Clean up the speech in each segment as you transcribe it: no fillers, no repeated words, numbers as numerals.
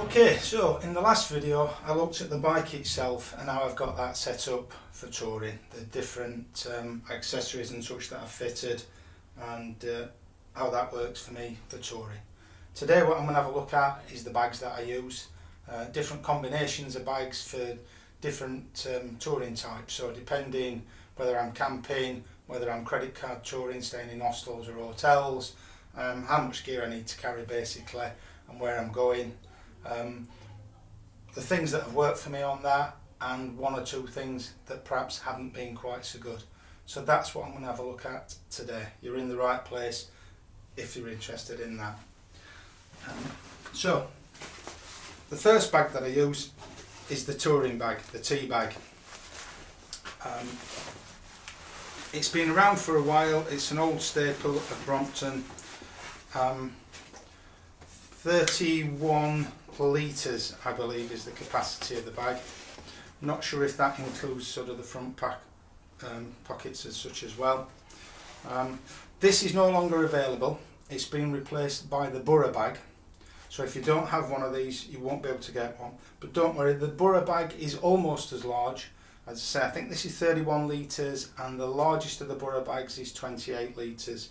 Okay, so in the last video I looked at the bike itself and how I've got that set up for touring, the different accessories and such that I've fitted, and how that works for me for touring. Today what I'm going to have a look at is the bags that I use, different combinations of bags for different touring types, so depending whether I'm camping, whether I'm credit card touring, staying in hostels or hotels, how much gear I need to carry basically and where I'm going. The things that have worked for me on that, and one or two things that perhaps haven't been quite so good. So that's what I'm going to have a look at today. You're in the right place if you're interested in that. So the first bag that I use is the touring bag, the tea bag. It's been around for a while. It's an old staple of Brompton. 31 litres I believe is the capacity of the bag. I'm not sure if that includes sort of the front pockets as such as well. This is no longer available. It's been replaced by the Burra bag, so if you don't have one of these you won't be able to get one, but don't worry, the Burra bag is almost as large. As I say, I think this is 31 litres and the largest of the Burra bags is 28 litres.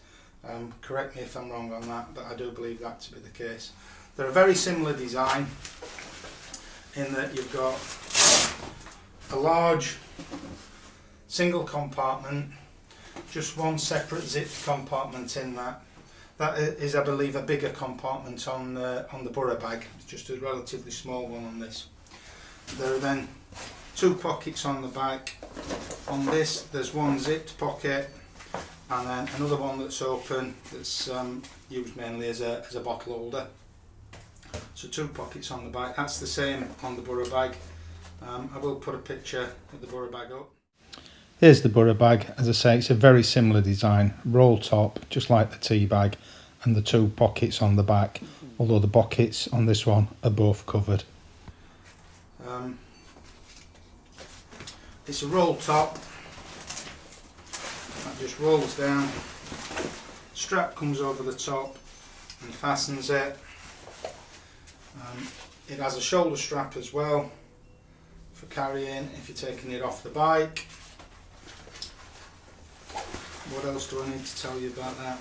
Correct me if I'm wrong on that, but I do believe that to be the case. They're a very similar design in that you've got a large single compartment, just one separate zipped compartment in that. That is, I believe, a bigger compartment on the Burra bag. It's just a relatively small one on this. There are then two pockets on the back. On this there's one zipped pocket and then another one that's open, that's used mainly as a bottle holder. So two pockets on the back. That's the same on the Burra bag. I will put a picture of the Burra bag up. Here's the Burra bag. As I say, it's a very similar design, roll top just like the tea bag, and the two pockets on the back, although the pockets on this one are both covered. It's a roll top that just rolls down, strap comes over the top and fastens it. It has a shoulder strap as well for carrying if you're taking it off the bike. What else do I need to tell you about that?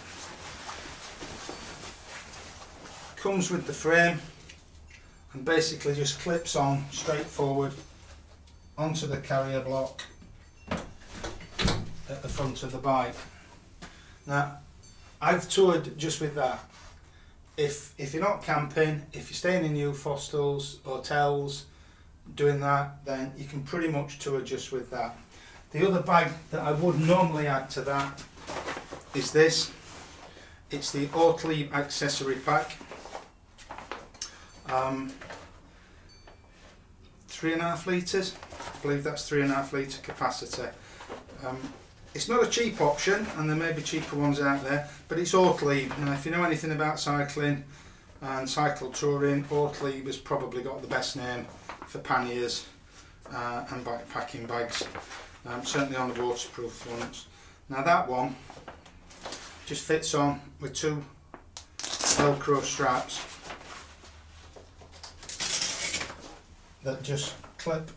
Comes with the frame and basically just clips on straight forward onto the carrier block at the front of the bike. Now I've toured just with that. If you're not camping, if you're staying in youth hostels, hotels, doing that, then you can pretty much tour just with that. The other bag that I would normally add to that is this. It's the Oatly accessory pack. 3.5 litres, I believe that's 3.5 litre capacity. It's not a cheap option, and there may be cheaper ones out there, but it's Oatly. Now if you know anything about cycling and cycle touring, Oatly has probably got the best name for panniers and backpacking bags, certainly on the waterproof ones. Now that one just fits on with two Velcro straps that just clip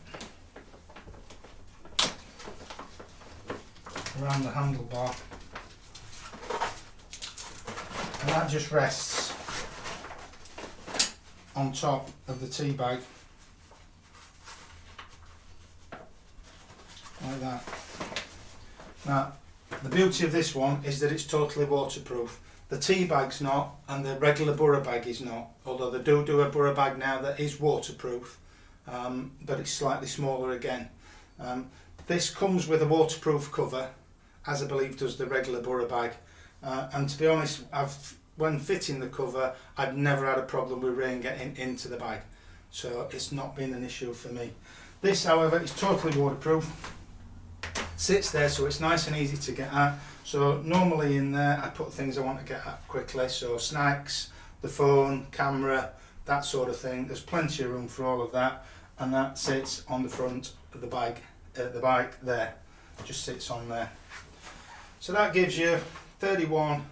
around the handlebar, and that just rests on top of the tea bag like that. Now the beauty of this one is that it's totally waterproof. The tea bag's not, and the regular Burra bag is not, although they do a Burra bag now that is waterproof, but it's slightly smaller again. This comes with a waterproof cover, as I believe does the regular Burra bag, and to be honest, when fitting the cover I've never had a problem with rain getting into the bag, so it's not been an issue for me. This however is totally waterproof, sits there so it's nice and easy to get at. So normally in there I put things I want to get at quickly, so snacks, the phone, camera, that sort of thing. There's plenty of room for all of that, and that sits on the front of the bike there, just sits on there. So that gives you 31,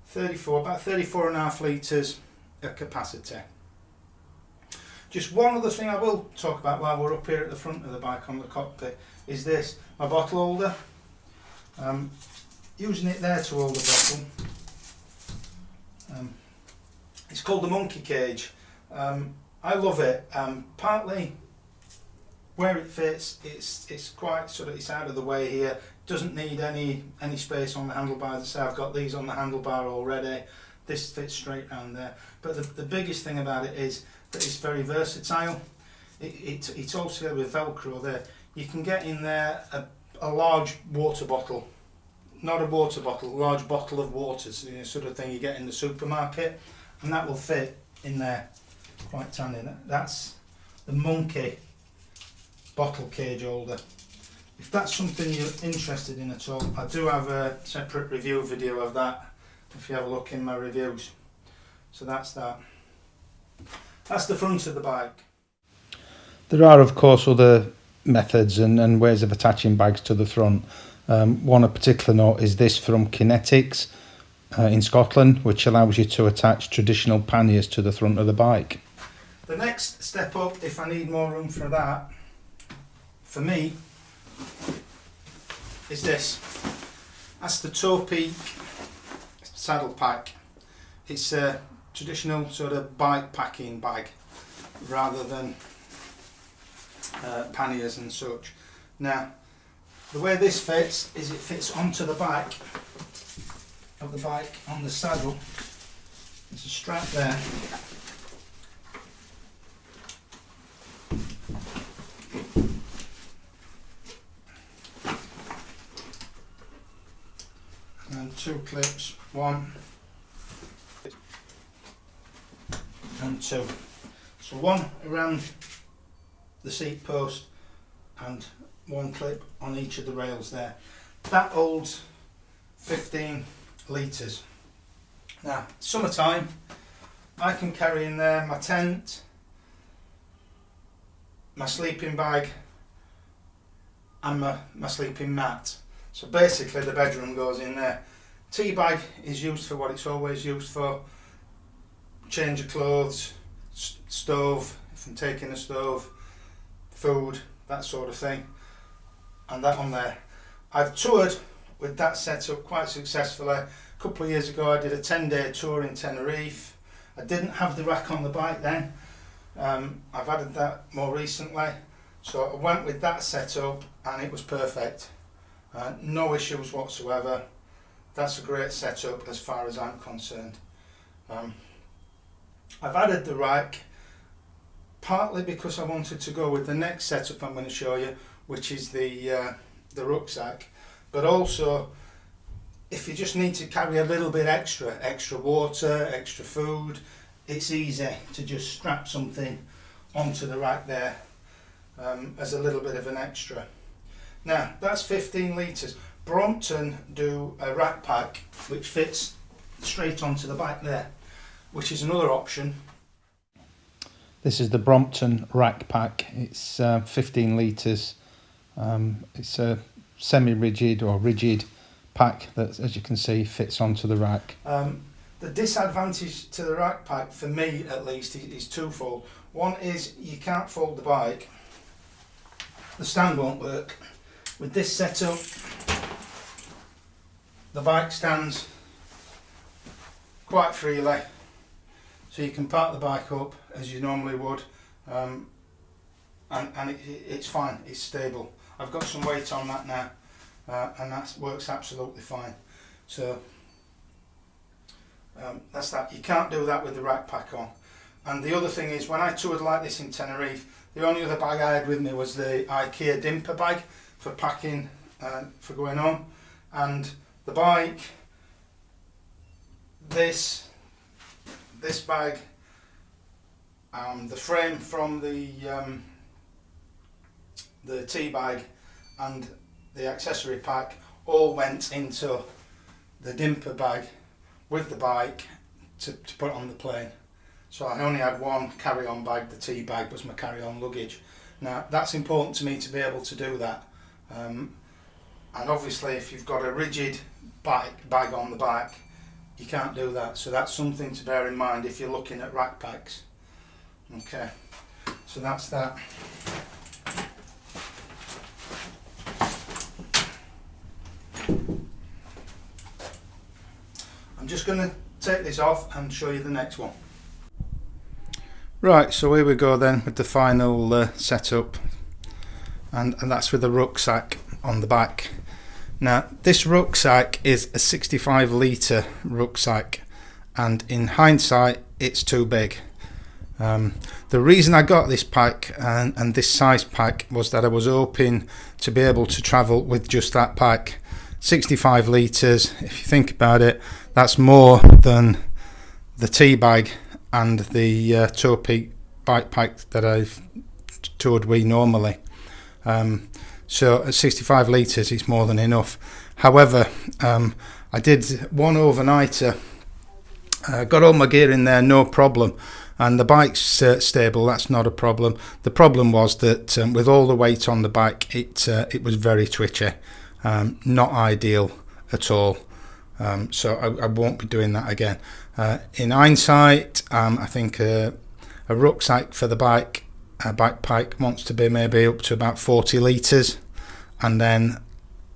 34, about 34.5 litres of capacity. Just one other thing I will talk about while we're up here at the front of the bike on the cockpit is this, my bottle holder. Using it there to hold the bottle. It's called the monkey cage. I love it. Partly where it fits, it's quite sort of, it's out of the way here. Doesn't need any space on the handlebars. So I've got these on the handlebar already. This fits straight round there. But the biggest thing about it is that it's very versatile. It's also with Velcro there. You can get in there a large water bottle. Not a water bottle, a large bottle of water, so the sort of thing you get in the supermarket, and that will fit in there quite tiny. That's the monkey bottle cage holder. If that's something you're interested in at all, I do have a separate review video of that if you have a look in my reviews. So that's that. That's the front of the bike. There are of course other methods and ways of attaching bags to the front. One of particular note is this from Kinetics in Scotland, which allows you to attach traditional panniers to the front of the bike. The next step up, if I need more room for that, for me, is this. That's the Toe Peak saddle pack. It's a traditional sort of bike packing bag rather than panniers and such. Now, the way this fits is it fits onto the back of the bike on the saddle. There's a strap there. And two clips, one and two. So one around the seat post and one clip on each of the rails there. That holds 15 litres. Now, summertime, I can carry in there my tent, my sleeping bag and my sleeping mat. So basically the bedroom goes in there. Tea bag is used for what it's always used for. Change of clothes, stove, if I'm taking a stove, food, that sort of thing. And that on there. I've toured with that setup quite successfully. A couple of years ago I did a 10-day tour in Tenerife. I didn't have the rack on the bike then. I've added that more recently. So I went with that setup and it was perfect. No issues whatsoever. That's a great setup as far as I'm concerned. I've added the rack partly because I wanted to go with the next setup I'm going to show you, which is the rucksack, but also if you just need to carry a little bit extra water, extra food, it's easy to just strap something onto the rack there as a little bit of an extra. Now that's 15 litres. Brompton do a rack pack which fits straight onto the bike there, which is another option. This is the Brompton rack pack. It's 15 litres. It's a semi-rigid or rigid pack that, as you can see, fits onto the rack. The disadvantage to the rack pack, for me at least, is twofold. One is you can't fold the bike. The stand won't work. With this setup, the bike stands quite freely, so you can park the bike up as you normally would, and it's fine, it's stable. I've got some weight on that now, and that works absolutely fine. So that's that. You can't do that with the rack pack on. And the other thing is, when I toured like this in Tenerife, the only other bag I had with me was the IKEA Dimper bag for packing, for going on, and the bike, this bag, the frame from the tea bag and the accessory pack all went into the Dimper bag with the bike to put on the plane. So I only had one carry-on bag. The tea bag was my carry-on luggage. Now that's important to me to be able to do that, and obviously if you've got a rigid bag on the back, you can't do that. So that's something to bear in mind if you're looking at rack packs. Okay, So that's that. I'm just going to take this off and show you the next one. Right, so here we go then with the final setup, and that's with the rucksack on the back. Now this rucksack is a 65 litre rucksack, and in hindsight it's too big. The reason I got this pack and this size pack was that I was hoping to be able to travel with just that pack. 65 litres, if you think about it, that's more than the tea bag and the Tour Peak bike pack that I've toured with normally. So at 65 litres it's more than enough. However, I did one overnighter, got all my gear in there, no problem, and the bike's stable, that's not a problem. The problem was that with all the weight on the bike, it was very twitchy, not ideal at all. So I won't be doing that again. In hindsight, I think a rucksack for the bike, a bike pack wants to be maybe up to about 40 litres, and then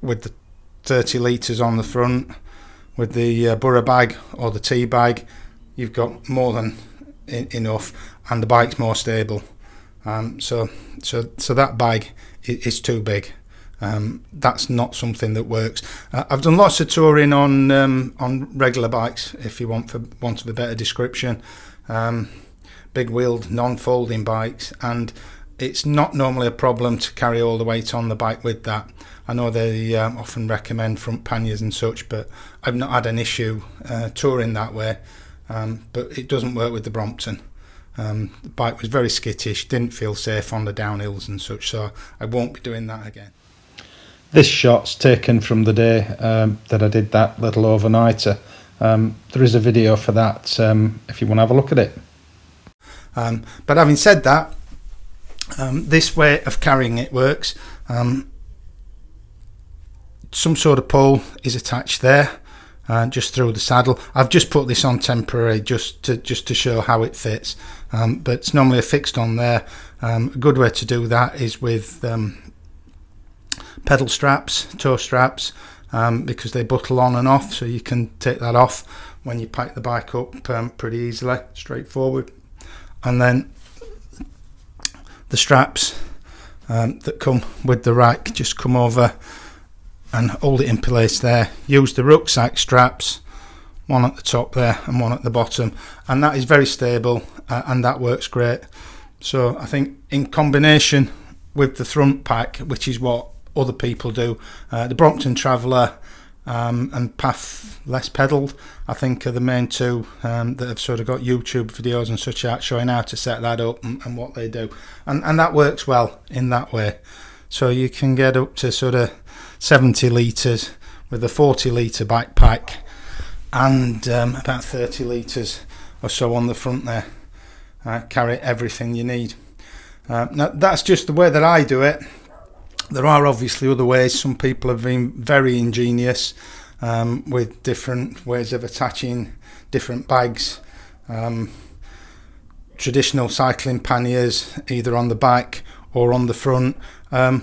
with the 30 litres on the front with the Burra bag or the tea bag, you've got more than enough, and the bike's more stable. So that bag is too big. That's not something that works. I've done lots of touring on regular bikes, if you want of a better description, big wheeled non-folding bikes, and it's not normally a problem to carry all the weight on the bike with that. I know they often recommend front panniers and such, but I've not had an issue touring that way. But it doesn't work with the Brompton. The bike was very skittish, didn't feel safe on the downhills and such, so I won't be doing that again. This shot's taken from the day that I did that little overnighter. There is a video for that if you want to have a look at it. But having said that, this way of carrying it works. Some sort of pole is attached there, just through the saddle. I've just put this on temporary just to show how it fits, but it's normally fixed on there. A good way to do that is with pedal straps, toe straps, because they buckle on and off, so you can take that off when you pack the bike up pretty easily, straightforward. And then the straps that come with the rack just come over and hold it in place there. Use the rucksack straps, one at the top there and one at the bottom, and that is very stable, and that works great. So I think in combination with the front pack, which is what other people do, the Brompton Traveller and Path Less Pedalled, I think, are the main two that have sort of got YouTube videos and such out showing how to set that up and what they do, and that works well in that way. So you can get up to sort of 70 litres with a 40 litre backpack and about 30 litres or so on the front there. Carry everything you need. Now that's just the way that I do it. There are obviously other ways. Some people have been very ingenious with different ways of attaching different bags. Traditional cycling panniers, either on the back or on the front. In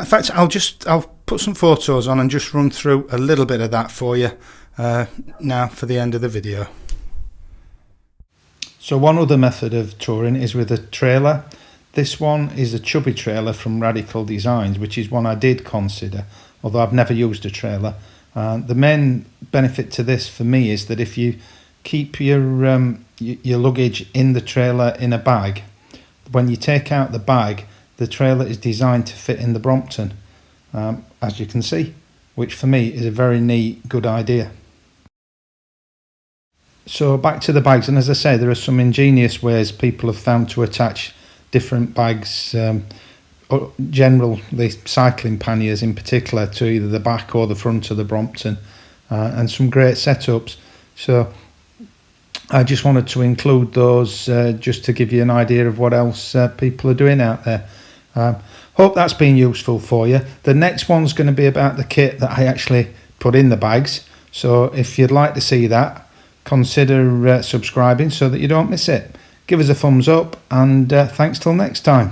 fact, I'll put some photos on and just run through a little bit of that for you now for the end of the video. So one other method of touring is with a trailer. This one is a chubby trailer from Radical Designs, which is one I did consider, although I've never used a trailer. The main benefit to this for me is that if you keep your luggage in the trailer in a bag, when you take out the bag, the trailer is designed to fit in the Brompton, as you can see, which for me is a very neat, good idea. So back to the bags, and as I say, there are some ingenious ways people have found to attach different bags, generally cycling panniers in particular, to either the back or the front of the Brompton, and some great setups. So I just wanted to include those just to give you an idea of what else people are doing out there. Hope that's been useful for you. The next one's going to be about the kit that I actually put in the bags, so if you'd like to see that, consider subscribing so that you don't miss it. give us a thumbs up, and thanks till next time.